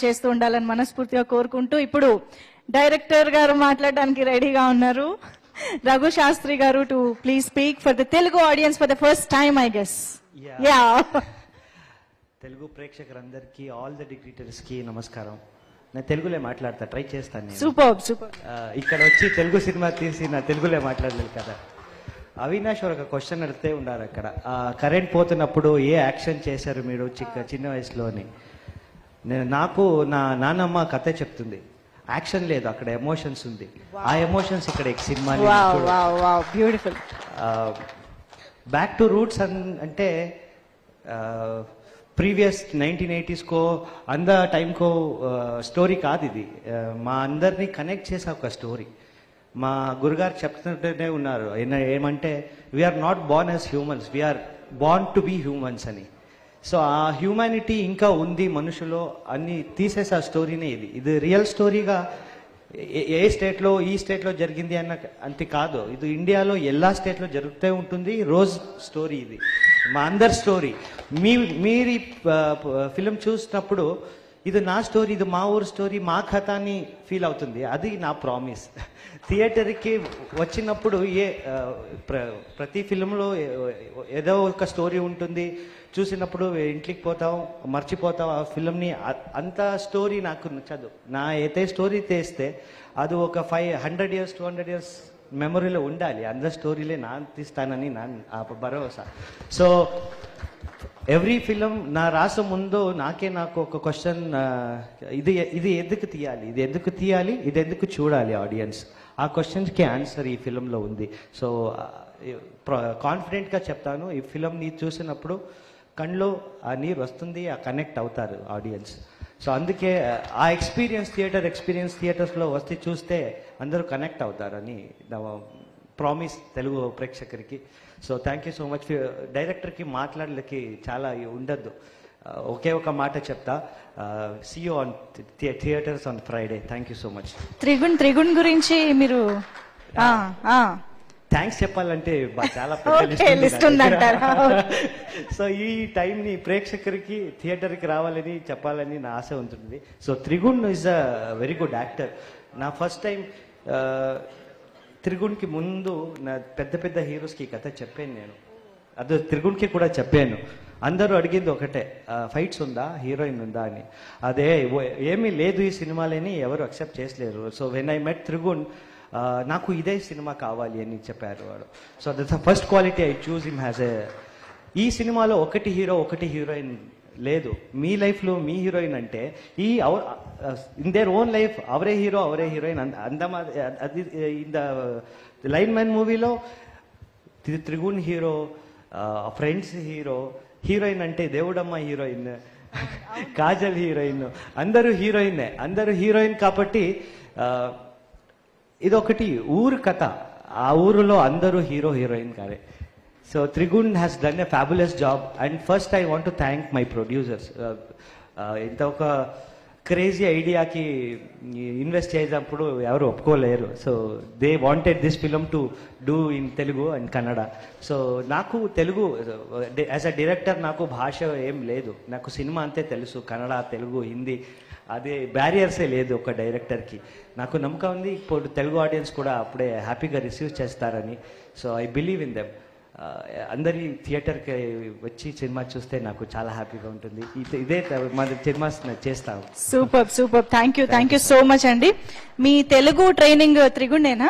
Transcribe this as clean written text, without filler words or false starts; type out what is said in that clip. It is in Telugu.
చేస్తూ ఉండాలని మనస్ఫూర్తిగా కోరుకుంటూ ఇప్పుడు డైరెక్టర్ గారు మాట్లాడడానికి రెడీగా ఉన్నారు. రఘు శాస్త్రి గారు to please speak for the Telugu audience for the first time I guess. Yeah Telugu ప్రేక్షకులందరికీ ఆల్ ద డిగ్రీటర్స్ కి నమస్కారం. నేను తెలుగులో మాట్లాడతా ట్రై చేస్తాను. Super super. ఇక్కడ వచ్చి తెలుగు సినిమా తీసి నా తెలుగులో మాట్లాడలేదు కదా. అవినాష్ ఒక క్వశ్చన్ అడిగితే ఉన్నారు అక్కడ, కరెంట్ పోతున్నప్పుడు ఏ యాక్షన్ చేశారు మీరు చిన్న వయసులోని. నాకు నా నాన్నమ్మ కథ చెప్తుంది, యాక్షన్ లేదు అక్కడ ఎమోషన్స్ ఉంది. ఆ ఎమోషన్స్ ఇక్కడ cinema. Beautiful. Back to roots అంటే ప్రీవియస్ 1980s को అంద టైంకో స్టోరీ కాదు ఇది. మా అందరినీ కనెక్ట్ చేసే ఒక స్టోరీ. మా గురుగారు చెప్తుంటేనే ఉన్నారు ఏమంటే, we are not born as humans, we are born to be humans అని. సో ఆ హ్యూమానిటీ ఇంకా ఉంది మనుషులో అన్ని తీసేసే ఆ స్టోరీనే ఇది. ఇది రియల్ స్టోరీగా ఏ స్టేట్లో ఈ స్టేట్లో జరిగింది అన్న అంతే కాదు, ఇది ఇండియాలో എല്ലാ స్టేట్లో జరుగుతూ ఉంటుంది. రోజ్ స్టోరీ ఇది, మా అందరి స్టోరీ. మీరు ఈ ఫిలిం చూసినప్పుడు ఇది నా స్టోరీ, ఇది మా ఊరు స్టోరీ, మా కథ అని ఫీల్ అవుతుంది. అది నా ప్రామిస్. థియేటర్కి వచ్చినప్పుడు ప్రతి ఫిలింలో ఏదో ఒక స్టోరీ ఉంటుంది. చూసినప్పుడు ఇంటికి పోతాం, మర్చిపోతాం ఆ ఫిలింని. అంత స్టోరీ నాకు నచ్చదు. నా అయితే స్టోరీ తీస్తే అది ఒక 500 years 200 years మెమరీలో ఉండాలి. అందరి స్టోరీలే నా తీస్తానని నా భరోసా. సో ఎవ్రీ ఫిలిం నా రాసే ముందు నాకు ఒక క్వశ్చన్, ఇది ఎందుకు తీయాలి, ఇది ఎందుకు చూడాలి ఆడియన్స్, ఆ క్వశ్చన్స్కి ఆన్సర్ ఈ ఫిలింలో ఉంది. సో కాన్ఫిడెంట్గా చెప్తాను, ఈ ఫిలింని చూసినప్పుడు కళ్ళలో ఆ నీరు వస్తుంది, ఆ కనెక్ట్ అవుతారు ఆడియన్స్. సో అందుకే ఆ థియేటర్స్లో వస్తే చూస్తే అందరూ కనెక్ట్ అవుతారని నా ప్రామిస్ తెలుగు ప్రేక్షకుడికి. So thank you so much. డైరెక్టర్కి మాట్లాడలేకి చాలా ఉండద్దు, ఒకే ఒక మాట చెప్తా, see you on theatres on Friday. Thank you so much. Trigun గురించి మీరు థ్యాంక్స్ చెప్పాలంటే చాలా లిస్ట్ ఉందంటారు. సో ఈ టైంని ప్రేక్షకుడికి థియేటర్కి రావాలని చెప్పాలని నా ఆశ ఉంటుంది. So Trigun is a very good actor. నా ఫస్ట్ టైం త్రిగుణ్కి ముందు నా పెద్ద హీరోస్కి కథ చెప్పాను నేను. అదే త్రిగుణ్కి కూడా చెప్పాను. అందరూ అడిగింది ఒకటే, ఫైట్స్ ఉందా, హీరోయిన్ ఉందా అని. అదే ఏమీ లేదు ఈ సినిమాలని ఎవరు అక్సెప్ట్ చేసలేరు. So when I met Trigun, నాకు ఇదే సినిమా కావాలి అని చెప్పారు వాడు. So that's the first quality I choose him has a. ఈ సినిమాలో ఒకటి హీరో ఒకటి హీరోయిన్ లేదు. మీ లైఫ్లో మీ హీరోయిన్ అంటే ఇన్ దేర్ ఓన్ లైఫ్ అవరే హీరో అవరే హీరోయిన్. అది ఇన్ ద లైన్ మ్యాన్ మూవీలో త్రిగుణ్ హీరో, ఫ్రెండ్స్ హీరోయిన్ అంటే దేవుడమ్మ హీరోయిన్, కాజల్ హీరోయిన్, అందరూ హీరోయిన్ కాబట్టి ఇదొకటి ఊరు కథ. ఆ ఊరులో అందరూ హీరోయిన్ కాదే. So Trigun has done a fabulous job. And first I want to thank my producers. ఇంత ఒక క్రేజీ ఐడియాకి ఇన్వెస్ట్ చేసినప్పుడు ఎవరు ఒప్పుకోలేరు. So they wanted this film to do in Telugu and Kannada. So నాకు తెలుగు యాజ్ అ డైరెక్టర్ నాకు భాష ఏం లేదు, నాకు సినిమా అంతే తెలుసు, కన్నడ, తెలుగు, హిందీ. అదే బ్యారియర్సే లేదు ఒక డైరెక్టర్కి. నాకు నమ్మకం ఉంది ఇప్పుడు తెలుగు ఆడియన్స్ కూడా అప్పుడే హ్యాపీగా రిసీవ్ చేస్తారని. So I believe in them. అందరి థియేటర్కి వచ్చి సినిమా చూస్తే నాకు చాలా హ్యాపీగా ఉంటుంది. ఇదే మన సినిమా చేస్తాం. Super. Thank you so much అండి. మీ తెలుగు ట్రైనింగ్ త్రిగుణేనా?